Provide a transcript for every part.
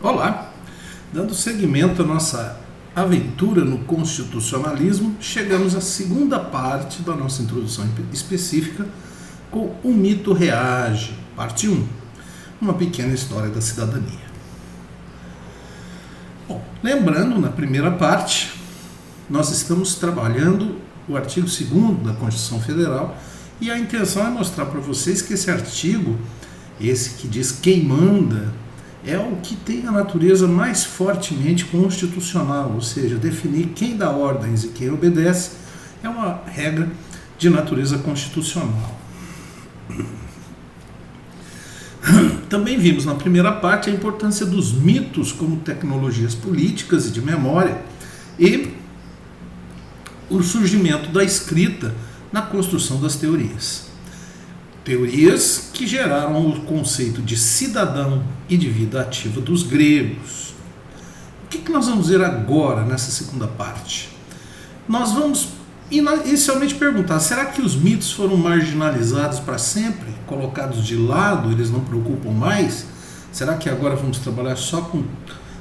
Olá! Dando seguimento à nossa aventura no constitucionalismo, chegamos à segunda parte da nossa introdução específica com O Mito Reage, parte 1, uma pequena história da cidadania. Bom, lembrando, na primeira parte, nós estamos trabalhando o artigo 2º da Constituição Federal e a intenção é mostrar para vocês que esse artigo, esse que diz quem manda, é o que tem a natureza mais fortemente constitucional, ou seja, definir quem dá ordens e quem obedece é uma regra de natureza constitucional. Também vimos na primeira parte a importância dos mitos como tecnologias políticas e de memória e o surgimento da escrita na construção das teorias. Teorias que geraram o conceito de cidadão e de vida ativa dos gregos. O que nós vamos ver agora nessa segunda parte? Nós vamos inicialmente perguntar, será que os mitos foram marginalizados para sempre? Colocados de lado, eles não preocupam mais? Será que agora vamos trabalhar só com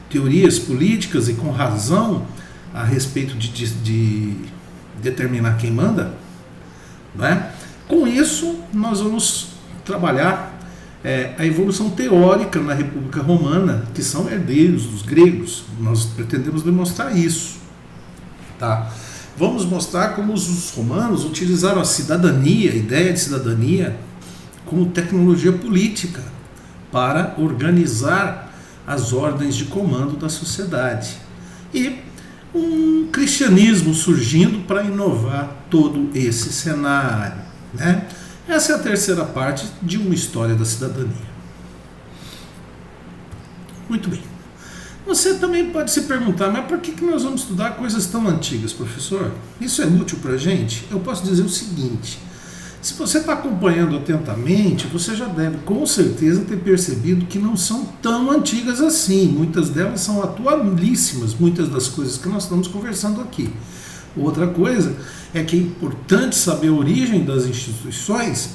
teorias políticas e com razão a respeito de determinar quem manda? Não é? Com isso, nós vamos trabalhar a evolução teórica na República Romana, que são herdeiros dos gregos. Nós pretendemos demonstrar isso. Tá? Vamos mostrar como os romanos utilizaram a cidadania, a ideia de cidadania, como tecnologia política para organizar as ordens de comando da sociedade. E um cristianismo surgindo para inovar todo esse cenário. Né? Essa é a terceira parte de uma história da cidadania. Muito bem. Você também pode se perguntar, mas por que nós vamos estudar coisas tão antigas, professor? Isso é útil para a gente? Eu posso dizer o seguinte, se você está acompanhando atentamente, você já deve com certeza ter percebido que não são tão antigas assim. Muitas delas são atualíssimas, muitas das coisas que nós estamos conversando aqui. Outra coisa é que é importante saber a origem das instituições.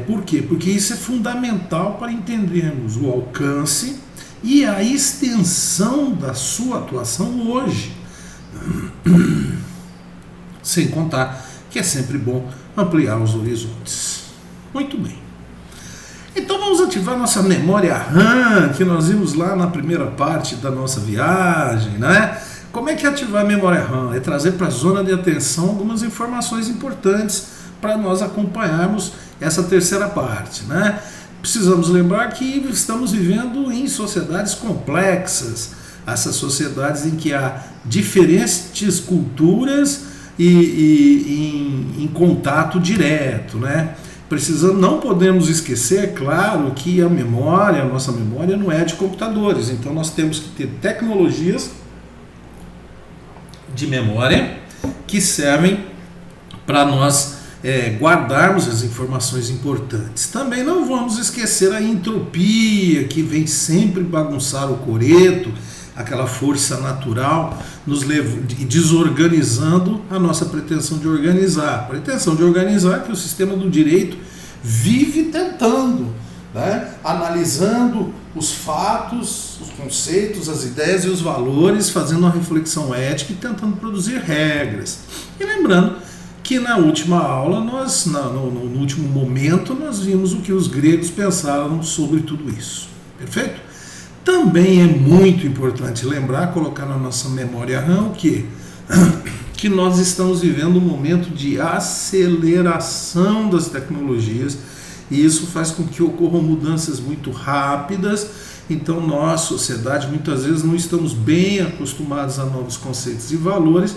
Por quê? Porque isso é fundamental para entendermos o alcance e a extensão da sua atuação hoje. Sem contar que é sempre bom ampliar os horizontes. Muito bem. Então vamos ativar nossa memória RAM, que nós vimos lá na primeira parte da nossa viagem, né? Como é que é ativar a memória RAM? É trazer para a zona de atenção algumas informações importantes para nós acompanharmos essa terceira parte, né? Precisamos lembrar que estamos vivendo em sociedades complexas, essas sociedades em que há diferentes culturas e em contato direto, né? Não podemos esquecer, é claro, que a nossa memória não é de computadores, então nós temos que ter tecnologias de memória que servem para nós guardarmos as informações importantes. Também não vamos esquecer a entropia, que vem sempre bagunçar o coreto, aquela força natural, nos desorganizando a nossa pretensão de organizar. A pretensão de organizar que o sistema do direito vive tentando, né? Analisando os fatos, os conceitos, as ideias e os valores, fazendo uma reflexão ética e tentando produzir regras. E lembrando que na última aula, no último momento, nós vimos o que os gregos pensaram sobre tudo isso. Perfeito? Também é muito importante lembrar, colocar na nossa memória RAM que nós estamos vivendo um momento de aceleração das tecnologias e isso faz com que ocorram mudanças muito rápidas. Então nós, sociedade, muitas vezes não estamos bem acostumados a novos conceitos e valores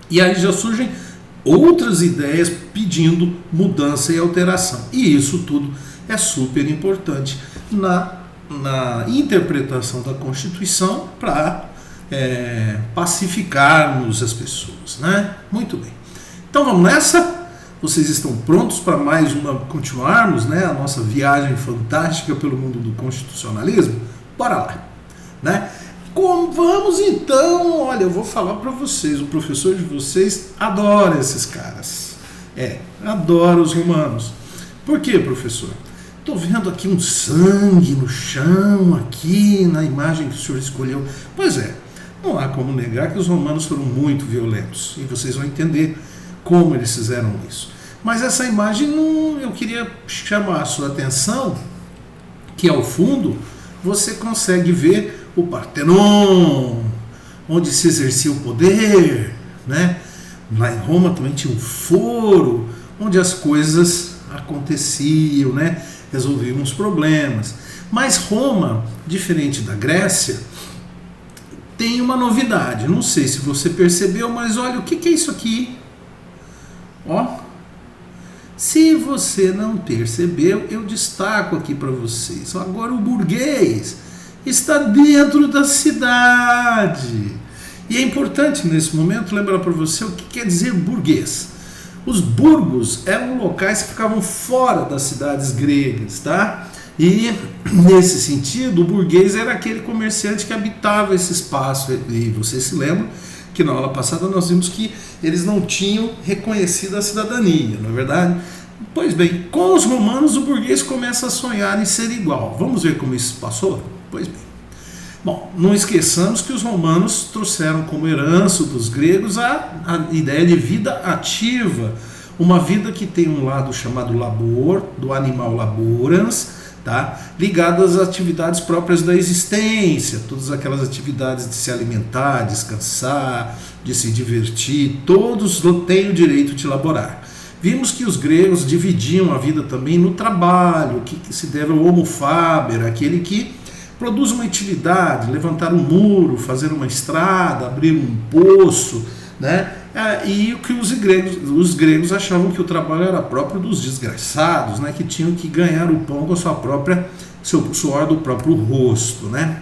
e aí já surgem outras ideias pedindo mudança e alteração. E isso tudo é super importante na interpretação da Constituição para pacificarmos as pessoas, né? Muito bem. Então vamos nessa? Vocês estão prontos para continuarmos, né, a nossa viagem fantástica pelo mundo do constitucionalismo? Bora lá, né? Vamos então, olha, eu vou falar para vocês, o professor de vocês adora esses caras. Adora os romanos. Por quê, professor? estou vendo aqui um sangue no chão, aqui na imagem que o senhor escolheu. Pois é, não há como negar que os romanos foram muito violentos, e vocês vão entender como eles fizeram isso. Mas essa imagem, eu queria chamar a sua atenção, que ao fundo você consegue ver o Partenon, onde se exercia o poder, né? Lá em Roma também tinha um foro, onde as coisas aconteciam, né? Resolviam os problemas. Mas Roma, diferente da Grécia, tem uma novidade. Não sei se você percebeu, mas olha, o que é isso aqui? Ó, se você não percebeu, eu destaco aqui para vocês. Agora o burguês está dentro da cidade. E é importante nesse momento lembrar para você o que quer dizer burguês. Os burgos eram locais que ficavam fora das cidades gregas, tá? E nesse sentido, o burguês era aquele comerciante que habitava esse espaço. E vocês se lembram que na aula passada nós vimos que eles não tinham reconhecido a cidadania, não é verdade? Pois bem, com os romanos o burguês começa a sonhar em ser igual. Vamos ver como isso passou? Pois bem. Bom, não esqueçamos que os romanos trouxeram como herança dos gregos a ideia de vida ativa, uma vida que tem um lado chamado labor, do animal laborans, tá? Ligado às atividades próprias da existência, todas aquelas atividades de se alimentar, descansar, de se divertir, todos têm o direito de laborar. Vimos que os gregos dividiam a vida também no trabalho, que se deve ao homo faber, aquele que produz uma utilidade, levantar um muro, fazer uma estrada, abrir um poço, né? E que os gregos achavam que o trabalho era próprio dos desgraçados, né? Que tinham que ganhar o pão com a seu suor do próprio rosto, né?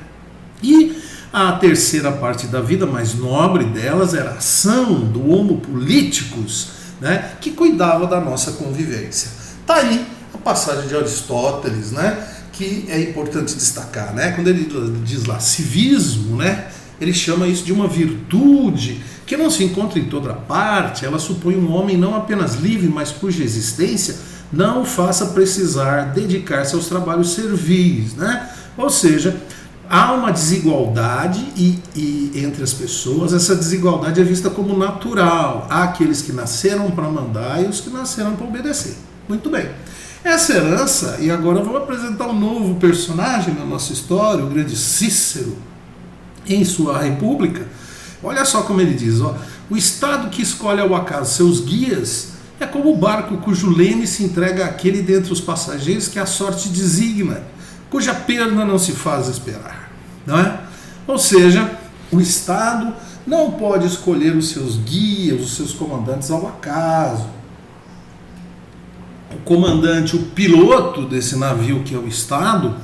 E a terceira parte da vida, mais nobre delas, era a ação do homo politicus, né? Que cuidava da nossa convivência. Tá aí a passagem de Aristóteles, né? Que é importante destacar, né? Quando ele diz lá civismo, né? Ele chama isso de uma virtude que não se encontra em toda parte. Ela supõe um homem não apenas livre, mas cuja existência não o faça precisar dedicar-se aos trabalhos servis, né? Ou seja, há uma desigualdade e entre as pessoas. Essa desigualdade é vista como natural. Há aqueles que nasceram para mandar e os que nasceram para obedecer. Muito bem. Essa herança, e agora eu vou apresentar um novo personagem na nossa história, o grande Cícero, em sua República. Olha só como ele diz, ó, o Estado que escolhe ao acaso seus guias é como o barco cujo leme se entrega àquele dentre os passageiros que a sorte designa, cuja perda não se faz esperar, não é? Ou seja, o Estado não pode escolher os seus guias, os seus comandantes ao acaso. O comandante, o piloto desse navio que é o Estado,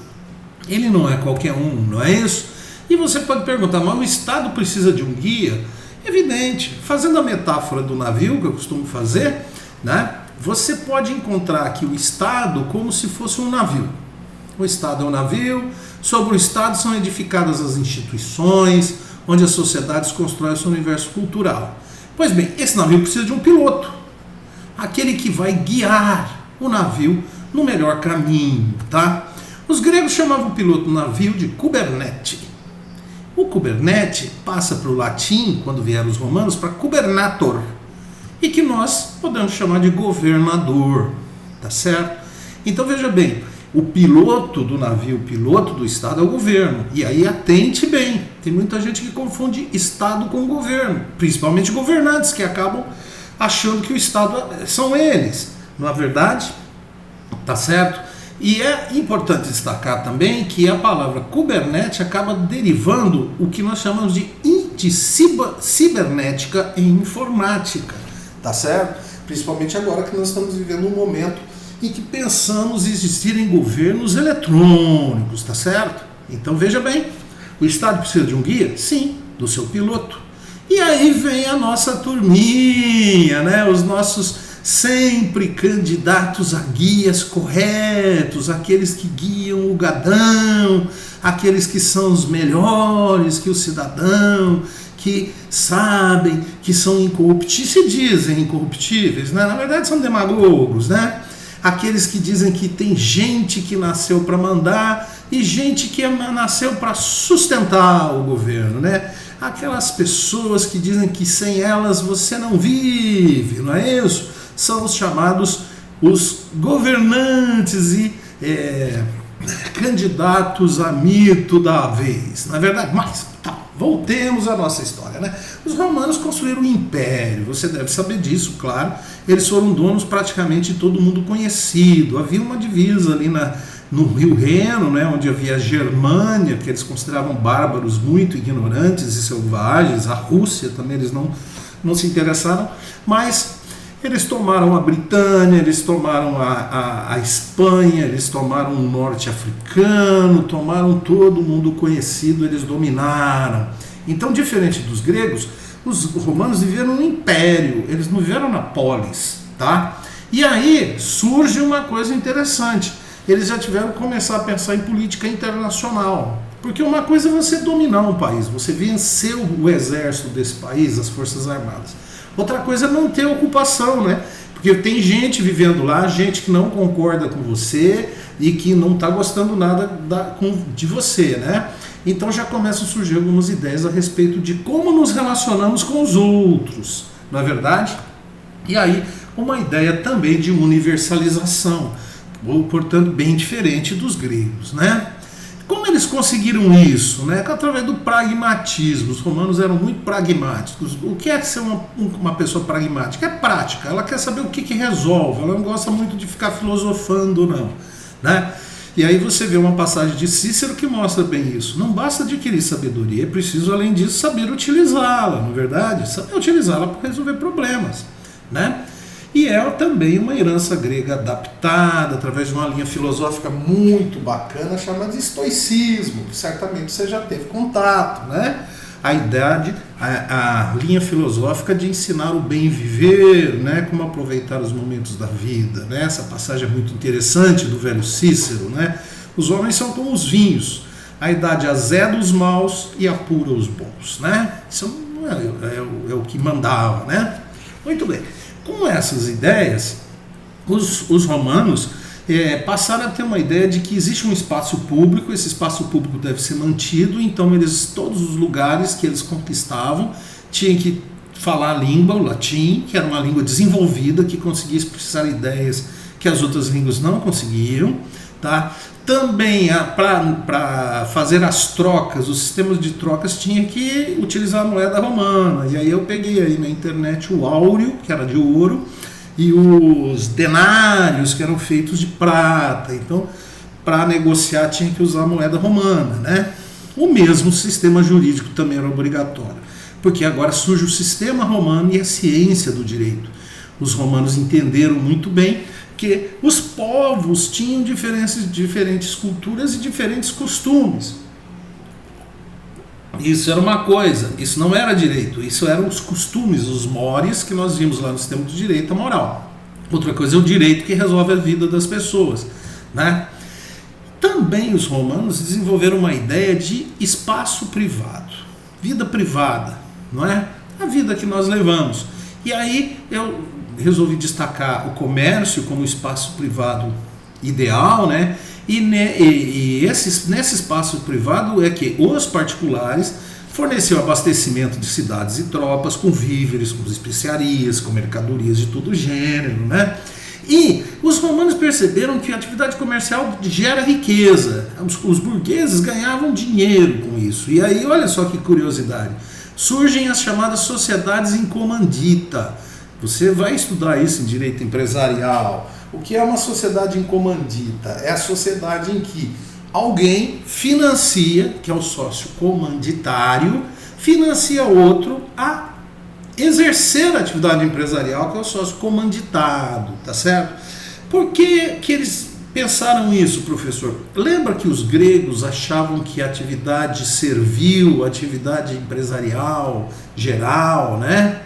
ele não é qualquer um, não é isso? E você pode perguntar, mas o Estado precisa de um guia? Evidente, fazendo a metáfora do navio, que eu costumo fazer, né? Você pode encontrar aqui o Estado como se fosse um navio. O Estado é um navio, sobre o Estado são edificadas as instituições, onde as sociedades constroem o seu universo cultural. Pois bem, esse navio precisa de um piloto, aquele que vai guiar o navio no melhor caminho, tá? Os gregos chamavam o piloto do navio de Kubernete. O Kubernete passa para o latim, quando vieram os romanos, para Gubernator, e que nós podemos chamar de governador, tá certo? Então veja bem, o piloto do navio, o piloto do Estado é o governo. E aí atente bem, tem muita gente que confunde Estado com governo, principalmente governantes que acabam achando que o Estado são eles. Na verdade, tá certo? E é importante destacar também que a palavra Kubernetes acaba derivando o que nós chamamos de cibernética em informática, tá certo? Principalmente agora que nós estamos vivendo um momento em que pensamos existir em governos eletrônicos, tá certo? Então veja bem, o Estado precisa de um guia? Sim, do seu piloto. E aí vem a nossa turminha, né? Os nossos sempre candidatos a guias corretos, aqueles que guiam o gadão, aqueles que são os melhores que o cidadão, que sabem que são incorruptíveis, se dizem incorruptíveis, né? Na verdade são demagogos, né? aqueles que dizem que tem gente que nasceu para mandar e gente que nasceu para sustentar o governo, né? Aquelas pessoas que dizem que sem elas você não vive, não é isso? São os chamados os governantes e candidatos a mito da vez, na verdade. Mas voltemos à nossa história, né? Os romanos construíram um império, você deve saber disso, claro. Eles foram donos praticamente de todo mundo conhecido. Havia uma divisa ali no Rio Reno, né, onde havia a Germânia, que eles consideravam bárbaros muito ignorantes e selvagens. A Rússia também eles não se interessaram, mas eles tomaram a Britânia, eles tomaram a Espanha, eles tomaram o norte africano, tomaram todo mundo conhecido, eles dominaram. Então, diferente dos gregos, os romanos viveram no império, eles não viveram na polis, tá? E aí surge uma coisa interessante, eles já tiveram que começar a pensar em política internacional. Porque uma coisa é você dominar um país, você vencer o exército desse país, as forças armadas. Outra coisa é não ter ocupação, né? Porque tem gente vivendo lá, gente que não concorda com você e que não está gostando nada de você, né? Então já começam a surgir algumas ideias a respeito de como nos relacionamos com os outros, não é verdade? E aí, uma ideia também de universalização, ou, portanto, bem diferente dos gregos, né? Como eles conseguiram isso? Né? Através do pragmatismo. Os romanos eram muito pragmáticos. O que é ser uma pessoa pragmática? É prática, ela quer saber o que resolve, ela não gosta muito de ficar filosofando, não. Né? E aí você vê uma passagem de Cícero que mostra bem isso. Não basta adquirir sabedoria, é preciso, além disso, saber utilizá-la, não é verdade? Saber utilizá-la para resolver problemas. Né? E é também uma herança grega adaptada através de uma linha filosófica muito bacana chamada de estoicismo, que certamente você já teve contato, né? A linha filosófica de ensinar o bem viver, né? Como aproveitar os momentos da vida, né? Essa passagem é muito interessante do velho Cícero, né? Os homens são como os vinhos, a idade azeda os maus e apura os bons, né? Isso é o que mandava, né? Muito bem. Com essas ideias, os romanos passaram a ter uma ideia de que existe um espaço público, esse espaço público deve ser mantido, então todos os lugares que eles conquistavam tinham que falar a língua, o latim, que era uma língua desenvolvida, que conseguia expressar ideias que as outras línguas não conseguiam. Tá? Também, para fazer as trocas, os sistemas de trocas tinha que utilizar a moeda romana. E aí eu peguei aí na internet o áureo, que era de ouro, e os denários, que eram feitos de prata. Então, para negociar tinha que usar a moeda romana. Né? O mesmo sistema jurídico também era obrigatório, porque agora surge o sistema romano e a ciência do direito. Os romanos entenderam muito bem que os povos tinham diferentes culturas e diferentes costumes. Isso era uma coisa, isso não era direito, isso eram os costumes, os mores que nós vimos lá no sistema do direito, a moral. Outra coisa é o direito que resolve a vida das pessoas. Né? Também os romanos desenvolveram uma ideia de espaço privado, vida privada, não é? A vida que nós levamos. E aí eu resolvi destacar o comércio como espaço privado ideal, né? E nesse espaço privado é que os particulares forneciam abastecimento de cidades e tropas com víveres, com especiarias, com mercadorias de todo gênero, né? E os romanos perceberam que a atividade comercial gera riqueza, os burgueses ganhavam dinheiro com isso. E aí, olha só que curiosidade, surgem as chamadas sociedades em comandita. Você vai estudar isso em direito empresarial. O que é uma sociedade em comandita? É a sociedade em que alguém financia, que é o sócio comanditário, financia outro a exercer a atividade empresarial, que é o sócio comanditado, tá certo? Por que eles pensaram isso, professor? Lembra que os gregos achavam que a atividade servil, a atividade empresarial geral, né?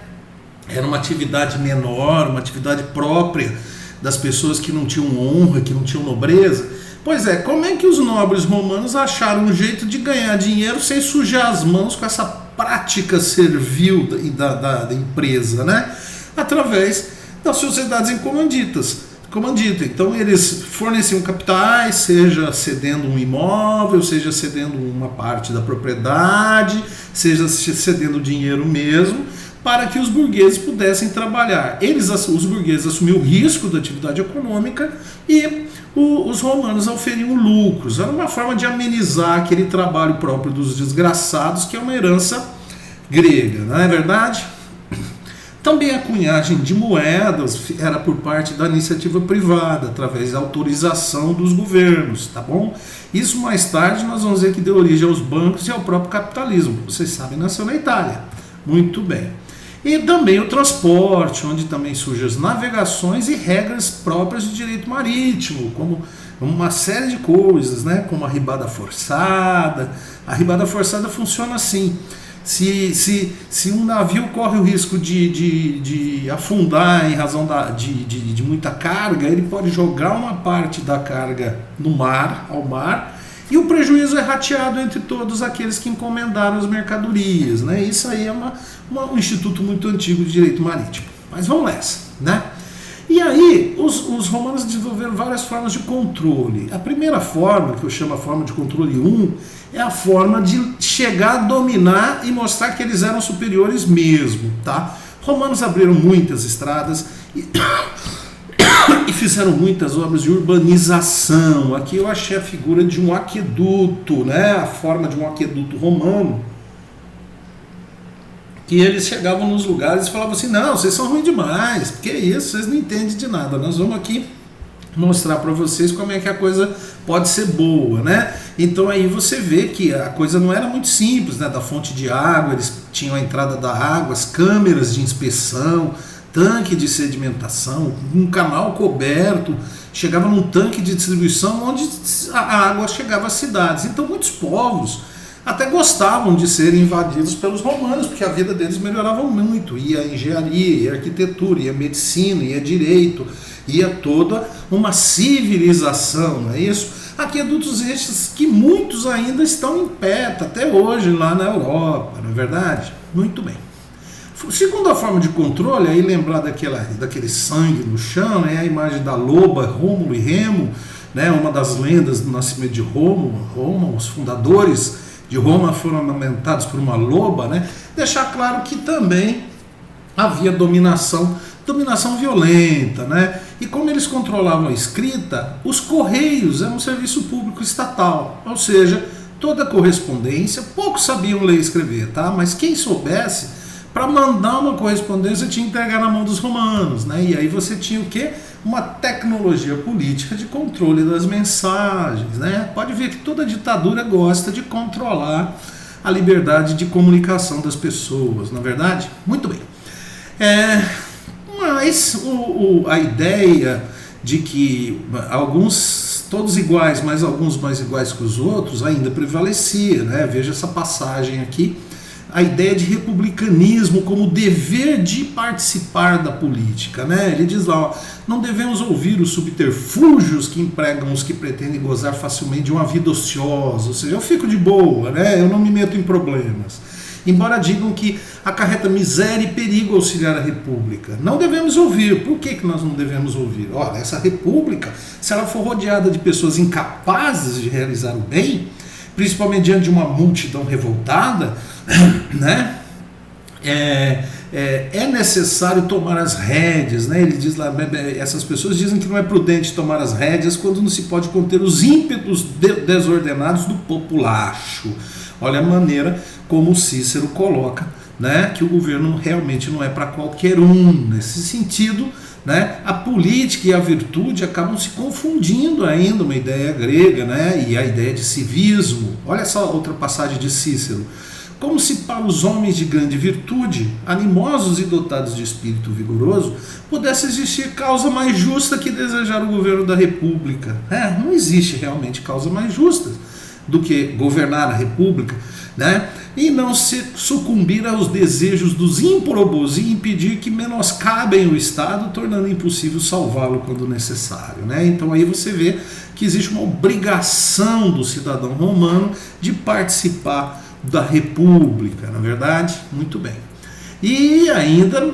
Era uma atividade menor, uma atividade própria das pessoas que não tinham honra, que não tinham nobreza. Pois é, como é que os nobres romanos acharam um jeito de ganhar dinheiro sem sujar as mãos com essa prática servil da empresa, né? Através das sociedades em comanditas. comandita. Então eles forneciam capitais, seja cedendo um imóvel, seja cedendo uma parte da propriedade, seja cedendo dinheiro mesmo, para que os burgueses pudessem trabalhar. Os burgueses assumiam o risco da atividade econômica e os romanos auferiam lucros. Era uma forma de amenizar aquele trabalho próprio dos desgraçados, que é uma herança grega, não é verdade? Também a cunhagem de moedas era por parte da iniciativa privada, através da autorização dos governos, tá bom? Isso mais tarde nós vamos ver que deu origem aos bancos e ao próprio capitalismo. Vocês sabem, nasceu na Itália. Muito bem. E também o transporte, onde também surgem as navegações e regras próprias de direito marítimo, como uma série de coisas, né? Como a ribada forçada. A ribada forçada funciona assim. Se um navio corre o risco de afundar em razão de muita carga, ele pode jogar uma parte da carga ao mar, e o prejuízo é rateado entre todos aqueles que encomendaram as mercadorias, né? Isso aí é um instituto muito antigo de direito marítimo. Mas vamos nessa, né? E aí, os romanos desenvolveram várias formas de controle. A primeira forma, que eu chamo a forma de controle 1, é a forma de chegar a dominar e mostrar que eles eram superiores mesmo, tá? Romanos abriram muitas estradas e fizeram muitas obras de urbanização. Aqui eu achei a figura de um aqueduto, né? A forma de um aqueduto romano. Que eles chegavam nos lugares e falavam assim: não, vocês são ruins demais, porque é isso, vocês não entendem de nada, nós vamos aqui mostrar para vocês como é que a coisa pode ser boa, né? Então aí você vê que a coisa não era muito simples, né? Da fonte de água, eles tinham a entrada da água, as câmeras de inspeção, tanque de sedimentação, um canal coberto, chegava num tanque de distribuição onde a água chegava às cidades. Então muitos povos até gostavam de serem invadidos pelos romanos, porque a vida deles melhorava muito, ia a engenharia, ia a arquitetura, ia a medicina, ia a direito, ia toda uma civilização, não é isso? Aquedutos estes que muitos ainda estão em pé, até hoje lá na Europa, não é verdade? Muito bem. Segunda forma de controle, aí lembrar daquele sangue no chão, né? A imagem da loba, Rômulo e Remo, né? Uma das lendas do nascimento de Roma, os fundadores de Roma foram amamentados por uma loba, né? Deixar claro que também havia dominação violenta, né? E como eles controlavam a escrita, os correios eram um serviço público estatal, ou seja, toda a correspondência, poucos sabiam ler e escrever, tá? Mas quem soubesse, para mandar uma correspondência tinha que entregar na mão dos romanos, né? E aí você tinha o quê? Uma tecnologia política de controle das mensagens, né? Pode ver que toda ditadura gosta de controlar a liberdade de comunicação das pessoas, não é verdade? Muito bem. Mas a ideia de que alguns, todos iguais, mas alguns mais iguais que os outros, ainda prevalecia, né? Veja essa passagem aqui. A ideia de republicanismo como dever de participar da política, né? Ele diz lá, ó, não devemos ouvir os subterfúgios que empregam os que pretendem gozar facilmente de uma vida ociosa, ou seja, eu fico de boa, né? Eu não me meto em problemas. Embora digam que acarreta miséria e perigo auxiliar a república. Não devemos ouvir. Por que nós não devemos ouvir? Olha, essa república, se ela for rodeada de pessoas incapazes de realizar o bem, principalmente diante de uma multidão revoltada, né? É necessário tomar as rédeas, né? Ele diz lá, essas pessoas dizem que não é prudente tomar as rédeas quando não se pode conter os ímpetos desordenados do populacho. Olha a maneira como Cícero coloca, né? Que o governo realmente não é para qualquer um. Nesse sentido, né? A política e a virtude acabam se confundindo ainda, uma ideia grega, né? E a ideia de civismo. Olha essa outra passagem de Cícero. Como se para os homens de grande virtude, animosos e dotados de espírito vigoroso, pudesse existir causa mais justa que desejar o governo da república. Não existe realmente causa mais justa do que governar a república, né? E não se sucumbir aos desejos dos ímprobos e impedir que menoscabem o Estado, tornando impossível salvá-lo quando necessário, né? Então aí você vê que existe uma obrigação do cidadão romano de participar da república, na verdade? Muito bem. E ainda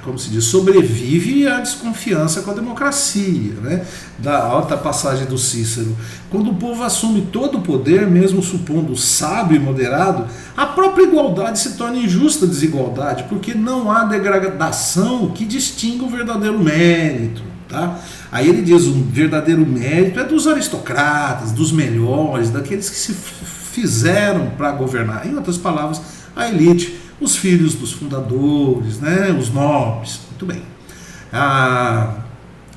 como se diz, sobrevive à desconfiança com a democracia, né? Da alta passagem do Cícero. Quando o povo assume todo o poder, mesmo supondo sábio e moderado, a própria igualdade se torna injusta desigualdade, porque não há degradação que distinga o verdadeiro mérito. Tá? Aí ele diz: o verdadeiro mérito é dos aristocratas, dos melhores, daqueles que se fizeram para governar. Em outras palavras, a elite, os filhos dos fundadores, né, os nobres. Muito bem.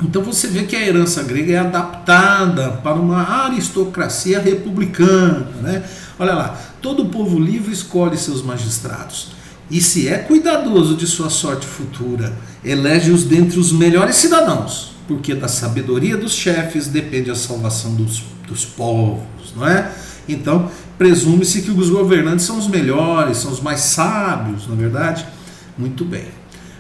Então você vê que a herança grega é adaptada para uma aristocracia republicana. Né? Olha lá, todo povo livre escolhe seus magistrados. E se é cuidadoso de sua sorte futura, elege-os dentre os melhores cidadãos, porque da sabedoria dos chefes depende a salvação dos povos. Não é? Então, presume-se que os governantes são os melhores, são os mais sábios, não é verdade? Muito bem.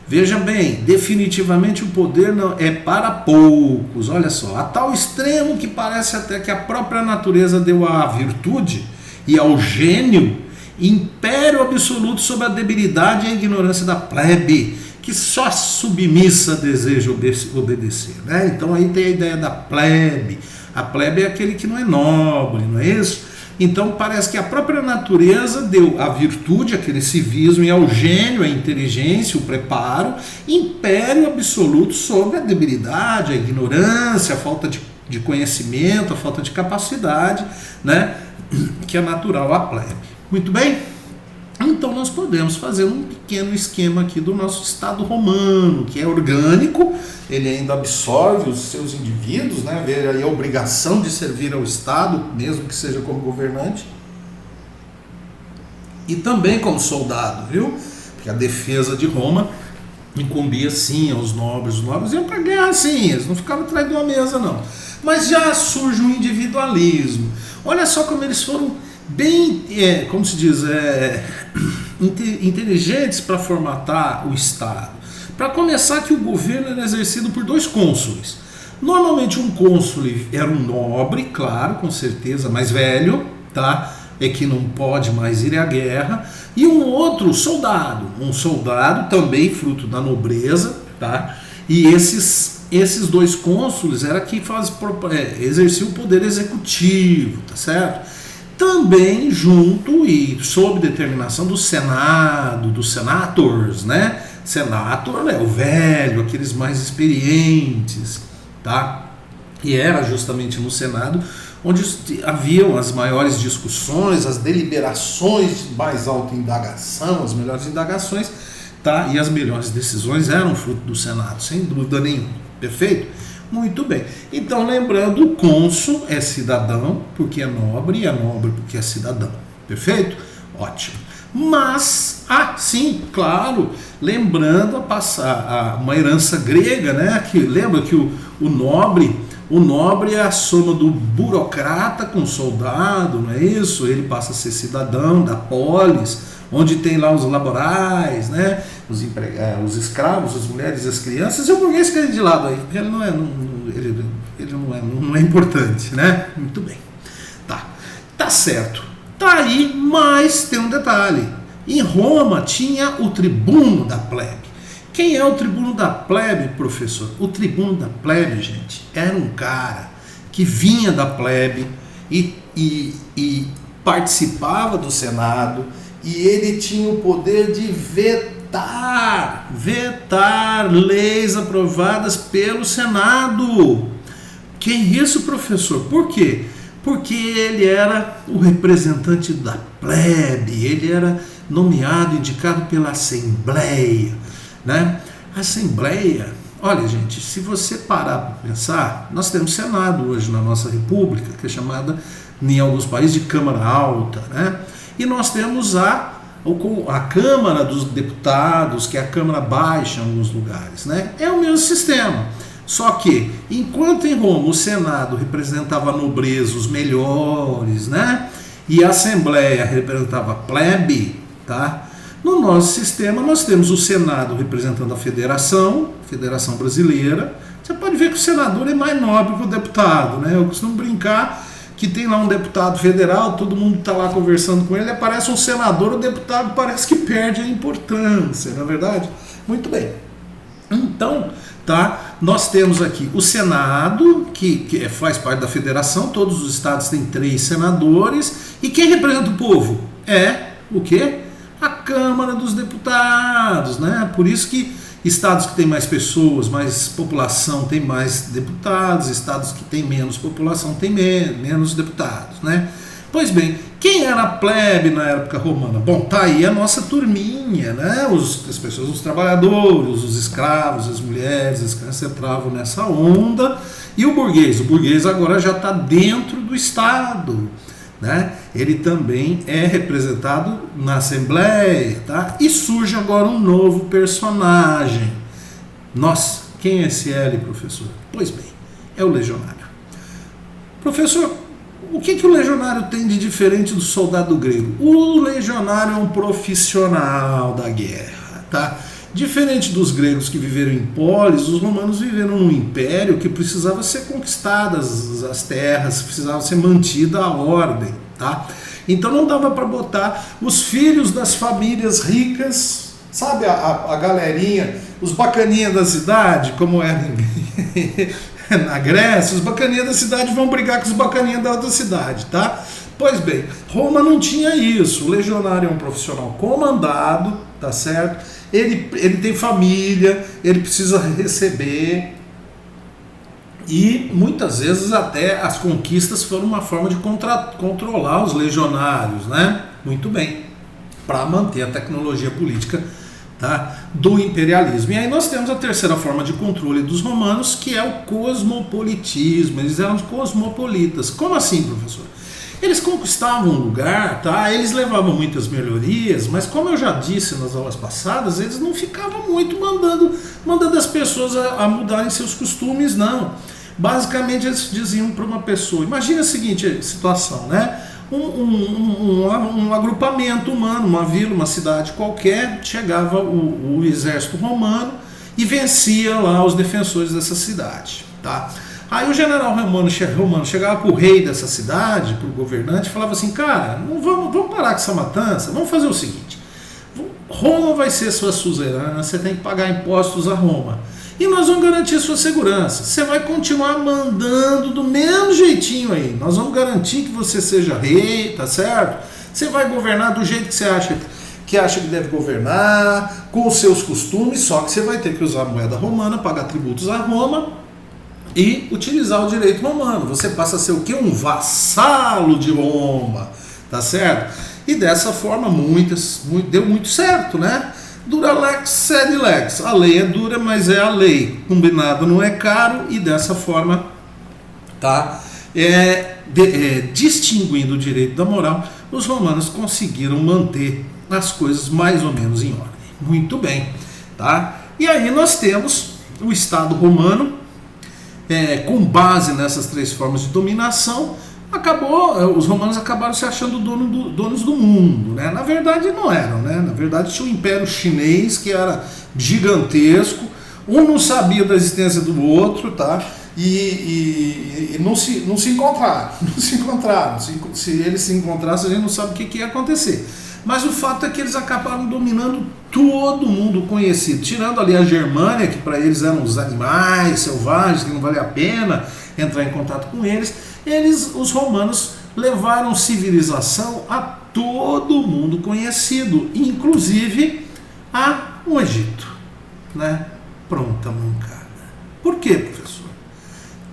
Veja bem, definitivamente o poder não é para poucos, olha só, a tal extremo que parece até que a própria natureza deu à virtude e ao gênio império absoluto sobre a debilidade e a ignorância da plebe, que só submissa deseja obedecer. Né? Então aí tem a ideia da plebe. A plebe é aquele que não é nobre, não é isso? Então parece que a própria natureza deu à virtude, aquele civismo, e ao gênio, a inteligência, o preparo, império absoluto sobre a debilidade, a ignorância, a falta de conhecimento, a falta de capacidade, né, que é natural à plebe. Muito bem? Então nós podemos fazer um pequeno esquema aqui do nosso Estado romano, que é orgânico, ele ainda absorve os seus indivíduos, né? Vê aí a obrigação de servir ao Estado, mesmo que seja como governante, e também como soldado, viu? Porque a defesa de Roma incumbia sim aos nobres, os nobres iam para a guerra sim, eles não ficavam atrás de uma mesa não. Mas já surge um individualismo, olha só como eles foram bem, como se diz, inteligentes para formatar o Estado. Para começar, que o governo era exercido por 2 cônsules. Normalmente um cônsul era um nobre, claro, com certeza, mais velho, tá? É que não pode mais ir à guerra, e um outro soldado, também fruto da nobreza, tá? E esses 2 cônsules era que exerciam o poder executivo, tá certo? Também junto e sob determinação do Senado, dos senators, né? Senator é o velho, aqueles mais experientes, tá? E era justamente no Senado onde haviam as maiores discussões, as deliberações de mais alta indagação, as melhores indagações, tá? E as melhores decisões eram fruto do Senado, sem dúvida nenhuma. Perfeito? Muito bem. Então, lembrando, o cônsul é cidadão porque é nobre, e é nobre porque é cidadão. Perfeito? Ótimo. Mas, sim, claro, lembrando uma herança grega, né? Que lembra que o nobre é a soma do burocrata com o soldado, não é isso? Ele passa a ser cidadão da polis, onde tem lá os laborais, né? Os escravos, as mulheres e as crianças, e o burguês que é de lado aí, porque ele não é importante, né? Muito bem. Tá certo. Tá aí, mas tem um detalhe. Em Roma tinha o tribuno da plebe. Quem é o tribuno da plebe, professor? O tribuno da plebe, gente, era um cara que vinha da plebe e participava do Senado, e ele tinha o poder de vetar leis aprovadas pelo Senado. Que isso, professor? Por quê? Porque ele era o representante da plebe, ele era nomeado, indicado pela Assembleia, né? A Assembleia, olha gente, se você parar para pensar, nós temos Senado hoje na nossa República, que é chamada em alguns países de Câmara Alta, né? E nós temos a Câmara dos Deputados, que é a Câmara Baixa em alguns lugares, né? É o mesmo sistema. Só que, enquanto em Roma o Senado representava a nobreza, os melhores, né? E a Assembleia representava a plebe, tá? No nosso sistema nós temos o Senado representando a Federação Brasileira. Você pode ver que o senador é mais nobre que o deputado, né? Eu costumo brincar que tem lá um deputado federal, todo mundo está lá conversando com ele, aparece um senador, o deputado parece que perde a importância, não é verdade? Muito bem. Então, tá, nós temos aqui o Senado, que faz parte da federação, todos os estados têm 3 senadores, e quem representa o povo? É o quê? A Câmara dos Deputados, né? Por isso que estados que têm mais pessoas, mais população, têm mais deputados, estados que têm menos população têm menos deputados, né? Pois bem, quem era a plebe na época romana? Bom, tá aí a nossa turminha, né? As pessoas, os trabalhadores, os escravos, as mulheres, as crianças entravam nessa onda. E o burguês agora já está dentro do Estado, né? Ele também é representado na Assembleia, tá? E surge agora um novo personagem. Nossa, quem é esse L, professor? Pois bem, é o legionário. Professor, o que o legionário tem de diferente do soldado grego? O legionário é um profissional da guerra, tá? Diferente dos gregos que viveram em polis, os romanos viveram num império que precisava ser conquistadas as terras, precisava ser mantida a ordem, tá? Então não dava para botar os filhos das famílias ricas, sabe a galerinha, os bacaninhas da cidade, como era na Grécia, os bacaninhas da cidade vão brigar com os bacaninhas da outra cidade, tá? Pois bem, Roma não tinha isso. O legionário é um profissional comandado, tá certo? Ele tem família, ele precisa receber, e muitas vezes até as conquistas foram uma forma de controlar os legionários, né? Muito bem, para manter a tecnologia política, tá, do imperialismo. E aí nós temos a terceira forma de controle dos romanos, que é o cosmopolitismo. Eles eram cosmopolitas. Como assim, professor? Eles conquistavam um lugar, tá? Eles levavam muitas melhorias, mas como eu já disse nas aulas passadas, eles não ficavam muito mandando as pessoas a mudarem seus costumes, não. Basicamente eles diziam para uma pessoa, imagina a seguinte situação, né? Um agrupamento humano, uma vila, uma cidade qualquer, chegava o exército romano e vencia lá os defensores dessa cidade, tá? Aí o general romano chegava para o rei dessa cidade, para o governante, e falava assim, cara, não vamos parar com essa matança, vamos fazer o seguinte, Roma vai ser sua suzerana, você tem que pagar impostos a Roma, e nós vamos garantir sua segurança, você vai continuar mandando do mesmo jeitinho aí, nós vamos garantir que você seja rei, tá certo? Você vai governar do jeito que você acha que deve governar, com os seus costumes, só que você vai ter que usar a moeda romana, pagar tributos a Roma, e utilizar o direito romano. Você passa a ser o quê? Um vassalo de Roma, tá certo? E dessa forma deu muito certo, né? Dura lex sed lex. A lei é dura, mas é a lei. Combinado não é caro, e dessa forma, tá? Distinguindo o direito da moral, os romanos conseguiram manter as coisas mais ou menos em ordem. Muito bem, tá? E aí nós temos o Estado romano. Com base nessas 3 formas de dominação, os romanos acabaram se achando donos do mundo, né? Na verdade não eram, né? Na verdade tinha o Império Chinês, que era gigantesco, um não sabia da existência do outro, tá? E não se encontraram, se eles se encontrassem a gente não sabe o que ia acontecer. Mas o fato é que eles acabaram dominando todo mundo conhecido, tirando ali a Germânia, que para eles eram os animais selvagens, que não valia a pena entrar em contato com eles. Os romanos, levaram civilização a todo mundo conhecido, inclusive o Egito, né? Pronta mancada. Por quê, professor?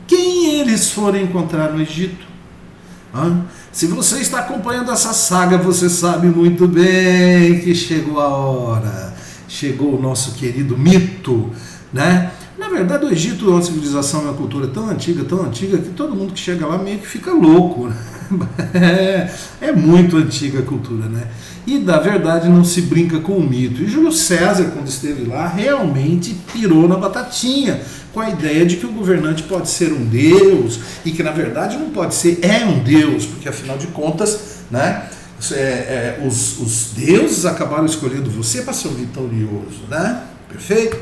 Quem eles foram encontrar no Egito? Se você está acompanhando essa saga, você sabe muito bem que chegou a hora, chegou o nosso querido mito, né? Na verdade, o Egito é uma civilização, uma cultura tão antiga, que todo mundo que chega lá meio que fica louco, né? É muito antiga a cultura, né? E, na verdade, não se brinca com o mito. E Júlio César, quando esteve lá, realmente pirou na batatinha, com a ideia de que o governante pode ser um deus, e que, na verdade, não pode ser, é um deus, porque, afinal de contas, né, os deuses acabaram escolhendo você para ser um vitorioso, né? Perfeito?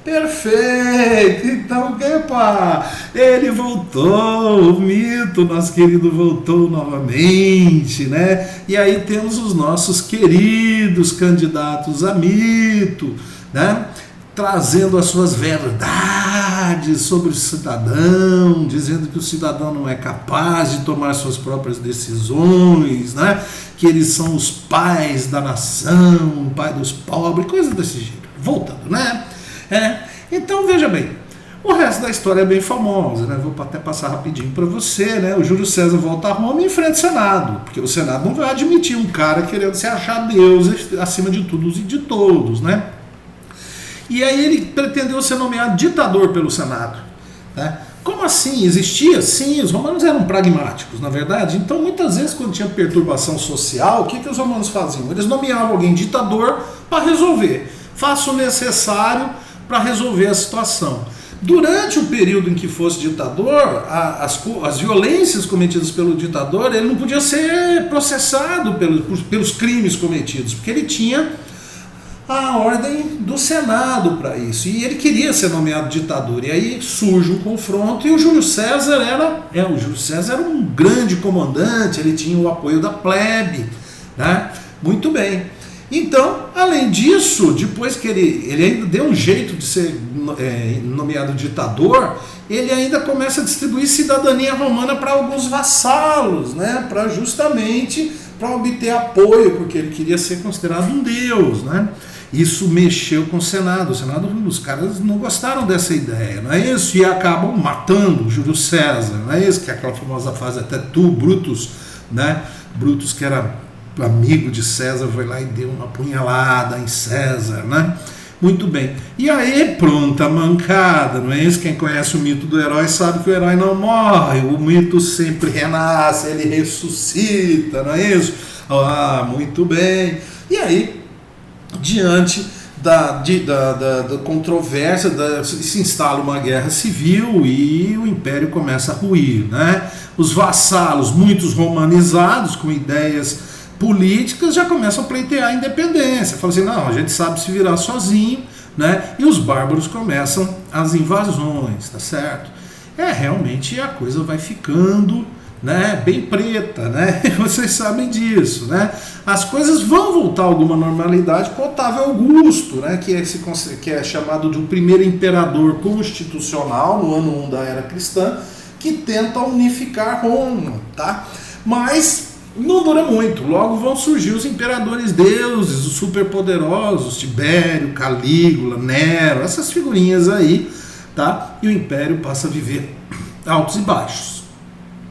Perfeito! Então, epa, ele voltou, o mito, nosso querido, voltou novamente, né? E aí temos os nossos queridos candidatos a mito, né? Trazendo as suas verdades sobre o cidadão, dizendo que o cidadão não é capaz de tomar suas próprias decisões, né? Que eles são os pais da nação, o pai dos pobres, coisas desse jeito. Voltando, né? Então veja bem, o resto da história é bem famosa, né? Vou até passar rapidinho para você, né? O Júlio César volta a Roma e enfrenta o Senado, porque o Senado não vai admitir um cara querendo se achar Deus acima de tudo e de todos, né? E aí ele pretendeu ser nomeado ditador pelo Senado, né? Como assim? Existia? Sim, os romanos eram pragmáticos, na verdade. Então, muitas vezes, quando tinha perturbação social, o que os romanos faziam? Eles nomeavam alguém ditador para resolver. Faça o necessário para resolver a situação. Durante o período em que fosse ditador, as violências cometidas pelo ditador, ele não podia ser processado pelos crimes cometidos, porque ele tinha a ordem do Senado para isso, e ele queria ser nomeado ditador, e aí surge um confronto, e o Júlio César era um grande comandante, ele tinha o apoio da plebe, né? Muito bem. Então, além disso, depois que ele ainda deu um jeito de ser nomeado ditador, ele ainda começa a distribuir cidadania romana para alguns vassalos, né? Justamente para obter apoio, porque ele queria ser considerado um deus, né? Isso mexeu com o Senado. Os caras não gostaram dessa ideia, não é isso? E acabam matando o Júlio César, não é isso? Que é aquela famosa frase, até tu, Brutus, né? Brutus, que era amigo de César, foi lá e deu uma punhalada em César, né? Muito bem. E aí, pronta mancada, não é isso? Quem conhece o mito do herói sabe que o herói não morre, o mito sempre renasce, ele ressuscita, não é isso? Ah, muito bem. E aí, diante da controvérsia, se instala uma guerra civil e o império começa a ruir, né? Os vassalos, muitos romanizados, com ideias políticas, já começam a pleitear a independência. Falam assim, não, a gente sabe se virar sozinho, né? E os bárbaros começam as invasões, tá certo? Realmente a coisa vai ficando, né, bem preta, né? Vocês sabem disso, né? As coisas vão voltar a alguma normalidade com Otávio Augusto, né? Que é chamado de o primeiro imperador constitucional no ano 1 da era cristã, que tenta unificar Roma, tá? Mas não dura muito, logo vão surgir os imperadores deuses, os superpoderosos, Tibério, Calígula, Nero, essas figurinhas aí, tá? E o império passa a viver altos e baixos,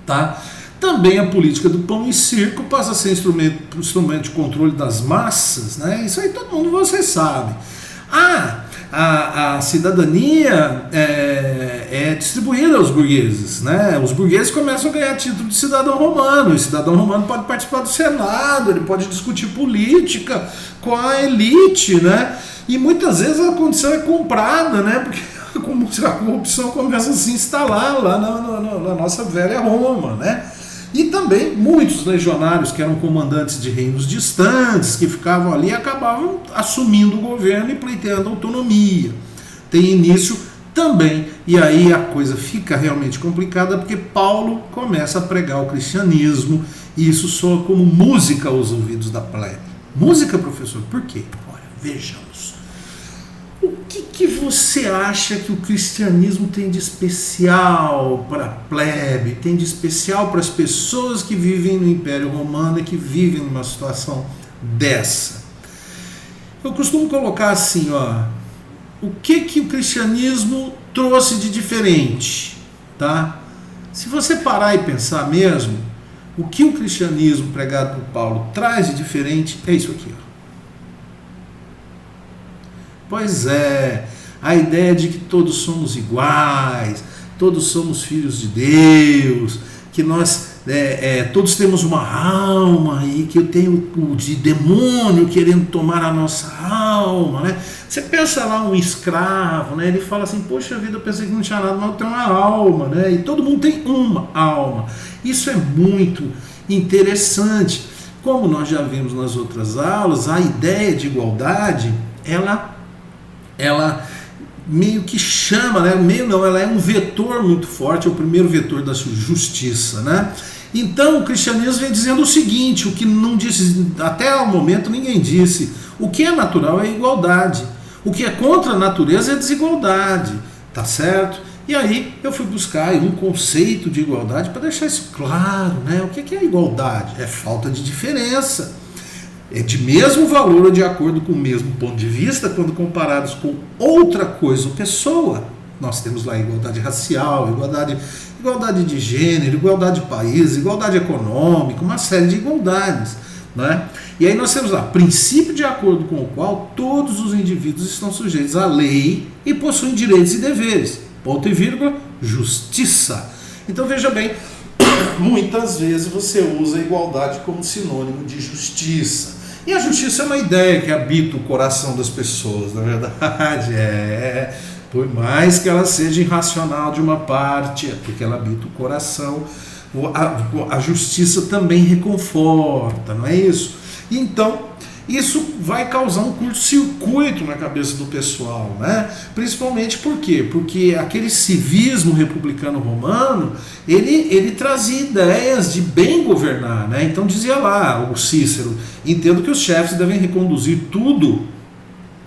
tá? Também a política do pão e circo passa a ser instrumento de controle das massas, né? Isso aí todo mundo, vocês sabem. A cidadania é distribuída aos burgueses, né? Os burgueses começam a ganhar título de cidadão romano. O cidadão romano pode participar do Senado, ele pode discutir política com a elite, né? E muitas vezes a condição é comprada, né? Porque a corrupção começa a se instalar lá na nossa velha Roma, né? E também muitos legionários que eram comandantes de reinos distantes, que ficavam ali, acabavam assumindo o governo e pleiteando autonomia. Tem início também, e aí a coisa fica realmente complicada, porque Paulo começa a pregar o cristianismo, e isso soa como música aos ouvidos da plebe. Música, professor? Por quê? Olha, vejamos. O que você acha que o cristianismo tem de especial para a plebe, tem de especial para as pessoas que vivem no Império Romano e que vivem numa situação dessa? Eu costumo colocar assim, o que o cristianismo trouxe de diferente, tá? Se você parar e pensar mesmo, o que o cristianismo pregado por Paulo traz de diferente é isso aqui, Pois é, a ideia de que todos somos iguais, todos somos filhos de Deus, que nós todos temos uma alma e que eu tenho o de demônio querendo tomar a nossa alma, né? Você pensa lá um escravo, né? Ele fala assim, poxa vida, eu pensei que não tinha nada, mas eu tenho uma alma, né? E todo mundo tem uma alma. Isso é muito interessante. Como nós já vimos nas outras aulas, a ideia de igualdade, ela meio que chama, né? Meio não, ela é um vetor muito forte, é o primeiro vetor da justiça, né? Então o cristianismo vem dizendo o seguinte, o que não disse, até o momento ninguém disse, o que é natural é igualdade, o que é contra a natureza é desigualdade, tá certo? E aí eu fui buscar um conceito de igualdade para deixar isso claro, né? O que é igualdade? É falta de diferença. É de mesmo valor ou de acordo com o mesmo ponto de vista quando comparados com outra coisa ou pessoa. Nós temos lá igualdade racial, igualdade de gênero, igualdade de país, igualdade econômica, uma série de igualdades, né? E aí nós temos lá princípio de acordo com o qual todos os indivíduos estão sujeitos à lei e possuem direitos e deveres. Ponto e vírgula, justiça. Então veja bem, muitas vezes você usa a igualdade como sinônimo de justiça. E a justiça é uma ideia que habita o coração das pessoas, na verdade. Por mais que ela seja irracional de uma parte, é porque ela habita o coração. A justiça também reconforta, não é isso? Então, isso vai causar um curto-circuito na cabeça do pessoal, né? Principalmente por quê? Porque aquele civismo republicano romano, ele trazia ideias de bem governar, né? Então dizia lá o Cícero, entendo que os chefes devem reconduzir tudo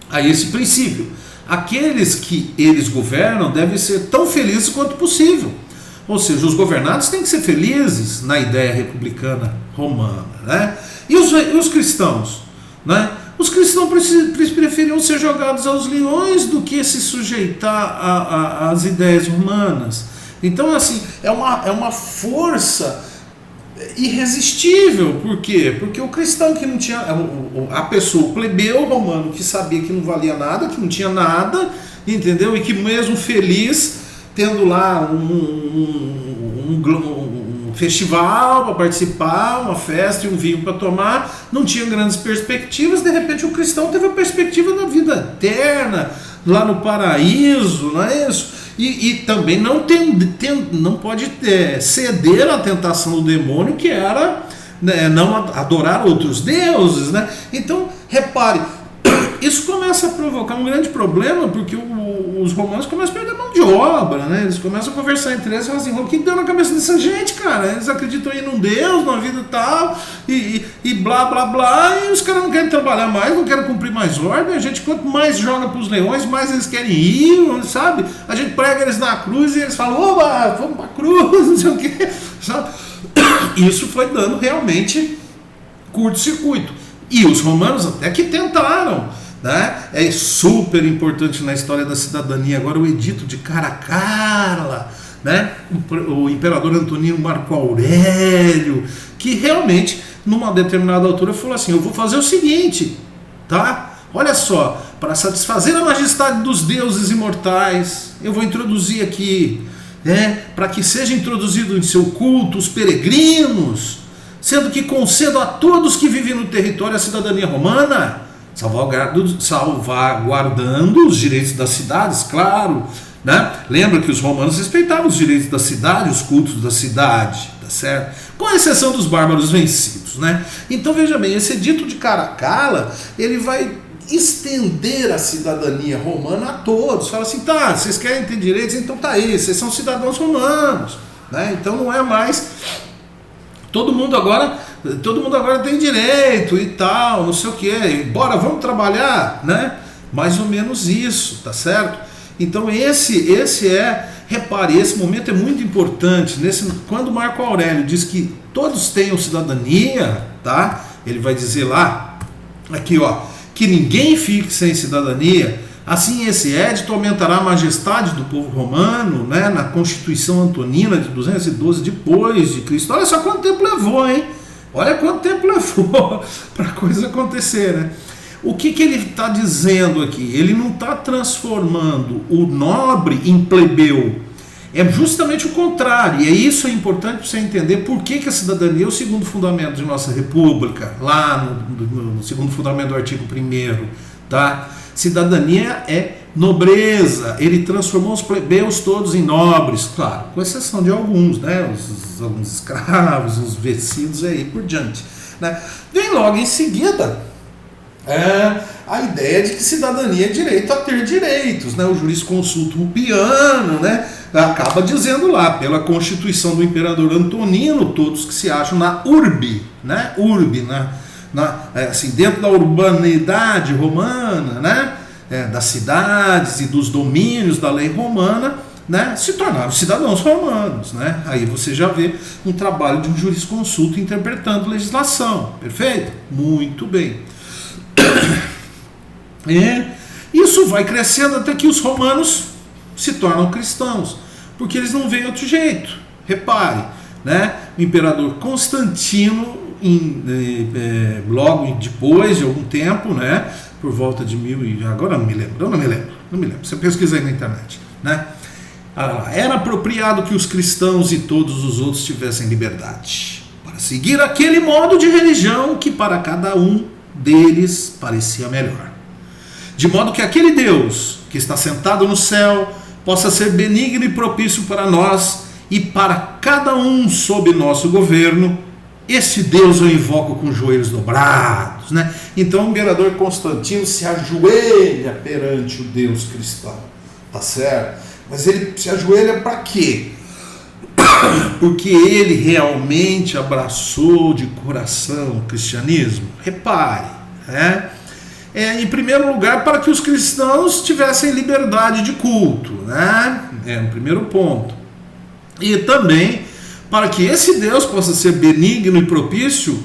a esse princípio. Aqueles que eles governam devem ser tão felizes quanto possível. Ou seja, os governados têm que ser felizes na ideia republicana romana, né? E os cristãos? Né? Os cristãos preferiam ser jogados aos leões do que se sujeitar às ideias romanas. Então, assim, é uma força irresistível. Por quê? Porque o cristão que não tinha... A pessoa, o plebeu romano, que sabia que não valia nada, que não tinha nada, entendeu? E que mesmo feliz, tendo lá um festival para participar, uma festa e um vinho para tomar, não tinha grandes perspectivas. De repente o cristão teve a perspectiva da vida eterna, lá no paraíso, não é isso? E também não pode ceder à tentação do demônio, que era, né, não adorar outros deuses, né? Então, repare, isso começa a provocar um grande problema, porque os romanos começam a perder mão de obra, né? Eles começam a conversar entre eles e falam assim, o que deu na cabeça dessa gente, cara? Eles acreditam em um Deus, numa vida tal, e blá, blá, blá, e os caras não querem trabalhar mais, não querem cumprir mais ordem. A gente, quanto mais joga para os leões, mais eles querem ir, sabe? A gente prega eles na cruz e eles falam, oba, vamos para a cruz, não sei o quê, sabe? Isso foi dando realmente curto-circuito. E os romanos até que tentaram, né? É super importante na história da cidadania agora o edito de Caracalla, né? O imperador Antonino Marco Aurélio, que realmente numa determinada altura falou assim, eu vou fazer o seguinte, tá? Olha só, para satisfazer a majestade dos deuses imortais, eu vou introduzir aqui, né, para que seja introduzido em seu culto os peregrinos, sendo que concedo a todos que vivem no território a cidadania romana, salvaguardando os direitos das cidades, claro, né? Lembra que os romanos respeitavam os direitos da cidade, os cultos da cidade, tá certo? Com exceção dos bárbaros vencidos, né? Então veja bem, esse edito de Caracalla, ele vai estender a cidadania romana a todos. Fala assim, tá, vocês querem ter direitos, então tá aí, vocês são cidadãos romanos, né? Então não é mais todo mundo agora tem direito e tal, não sei o que, bora, vamos trabalhar, né? Mais ou menos isso, tá certo? Então repare, esse momento é muito importante. Quando Marco Aurélio diz que todos tenham cidadania, tá? Ele vai dizer lá, aqui ó, que ninguém fique sem cidadania. Assim, esse édito aumentará a majestade do povo romano, né, na Constituição Antonina de 212 depois de Cristo. Olha só quanto tempo levou, hein? Olha quanto tempo levou para a coisa acontecer, né? O que ele está dizendo aqui? Ele não está transformando o nobre em plebeu. É justamente o contrário. E isso é importante para você entender por que a cidadania é o segundo fundamento de nossa república, lá no segundo fundamento do artigo 1º, tá? Cidadania é nobreza. Ele transformou os plebeus todos em nobres, claro, com exceção de alguns, né? Alguns escravos, os vencidos e aí por diante, né? Vem logo em seguida a ideia de que cidadania é direito a ter direitos, né? O jurisconsulto rupiano, né, acaba dizendo lá, pela constituição do imperador Antonino, todos que se acham na urbe, né? Urbe, assim, dentro da urbanidade romana, né? Das cidades e dos domínios da lei romana, né, se tornaram cidadãos romanos, né? Aí você já vê um trabalho de um jurisconsulto interpretando legislação, perfeito? Muito bem. Isso vai crescendo até que os romanos se tornam cristãos, porque eles não veem outro jeito. Repare, né? O imperador Constantino, logo depois de algum tempo, né, por volta de agora eu não me lembro. Você pesquisa aí na internet, né? Era apropriado que os cristãos e todos os outros tivessem liberdade para seguir aquele modo de religião que para cada um deles parecia melhor. De modo que aquele Deus que está sentado no céu possa ser benigno e propício para nós e para cada um sob nosso governo. Esse Deus eu invoco com joelhos dobrados, né? Então o imperador Constantino se ajoelha perante o Deus cristão, tá certo? Mas ele se ajoelha para quê? Porque ele realmente abraçou de coração o cristianismo. Repare, né? Em primeiro lugar, para que os cristãos tivessem liberdade de culto, né? É o primeiro ponto. E também para que esse Deus possa ser benigno e propício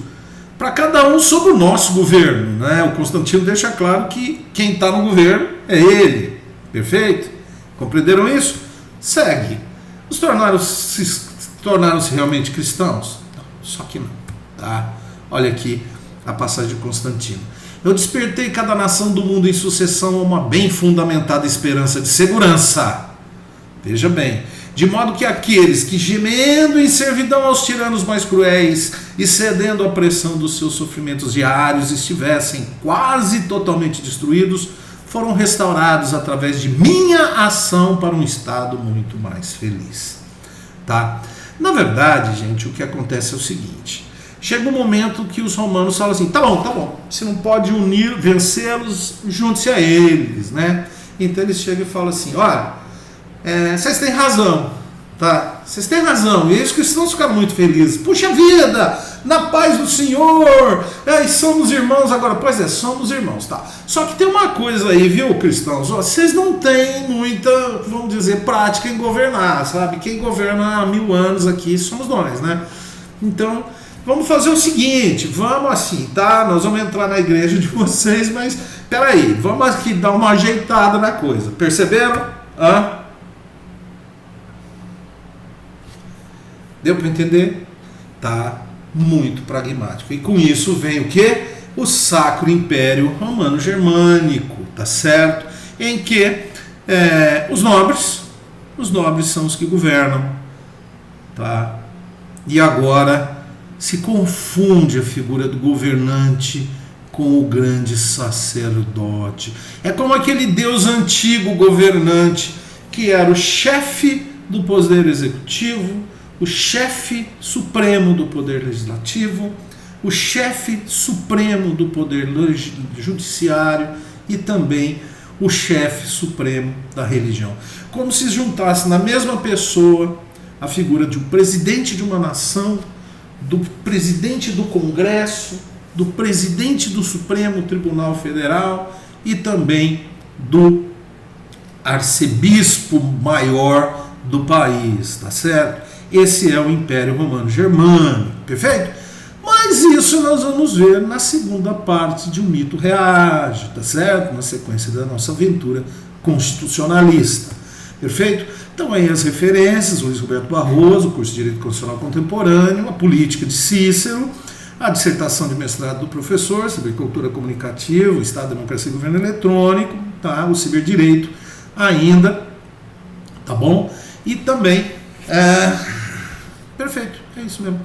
para cada um sob o nosso governo, né? O Constantino deixa claro que quem está no governo é ele. Perfeito? Compreenderam isso? Segue. Tornaram-se realmente cristãos? Não, só que não. Tá? Olha aqui a passagem de Constantino. Eu despertei cada nação do mundo em sucessão a uma bem fundamentada esperança de segurança. Veja bem. De modo que aqueles que, gemendo em servidão aos tiranos mais cruéis e cedendo à pressão dos seus sofrimentos diários, estivessem quase totalmente destruídos, foram restaurados através de minha ação para um estado muito mais feliz. Tá? Na verdade, gente, o que acontece é o seguinte: chega um momento que os romanos falam assim, tá bom, você não pode vencê-los, junte-se a eles, né? Então eles chegam e falam assim, olha, vocês têm razão, tá? Vocês têm razão, e os cristãos ficaram muito felizes. Puxa vida, na paz do Senhor, e somos irmãos agora. Pois é, somos irmãos, tá? Só que tem uma coisa aí, viu, cristãos? Vocês não têm muita, vamos dizer, prática em governar, sabe? Quem governa há 1000 anos aqui somos nós, né? Então, vamos fazer o seguinte, vamos assim, tá? Nós vamos entrar na igreja de vocês, mas peraí, vamos aqui dar uma ajeitada na coisa. Perceberam? Deu para entender? Tá muito pragmático. E com isso vem o quê? O Sacro Império Romano Germânico, tá certo? Em que os nobres são os que governam, tá? E agora se confunde a figura do governante com o grande sacerdote. É como aquele Deus antigo governante que era o chefe do poder executivo, o chefe supremo do poder legislativo, o chefe supremo do poder judiciário e também o chefe supremo da religião. Como se juntasse na mesma pessoa a figura de um presidente de uma nação, do presidente do Congresso, do presidente do Supremo Tribunal Federal e também do arcebispo maior do país, tá certo? Esse é o Império Romano Germânico, perfeito? Mas isso nós vamos ver na segunda parte de O Mito Reage, tá certo? Na sequência da nossa aventura constitucionalista, perfeito? Então aí as referências, Luiz Roberto Barroso, curso de Direito Constitucional Contemporâneo, a política de Cícero, a dissertação de mestrado do professor, Cibercultura Comunicativa, Estado, Democracia e Governo Eletrônico, tá? O Ciberdireito ainda, tá bom? E também, perfeito, é isso mesmo.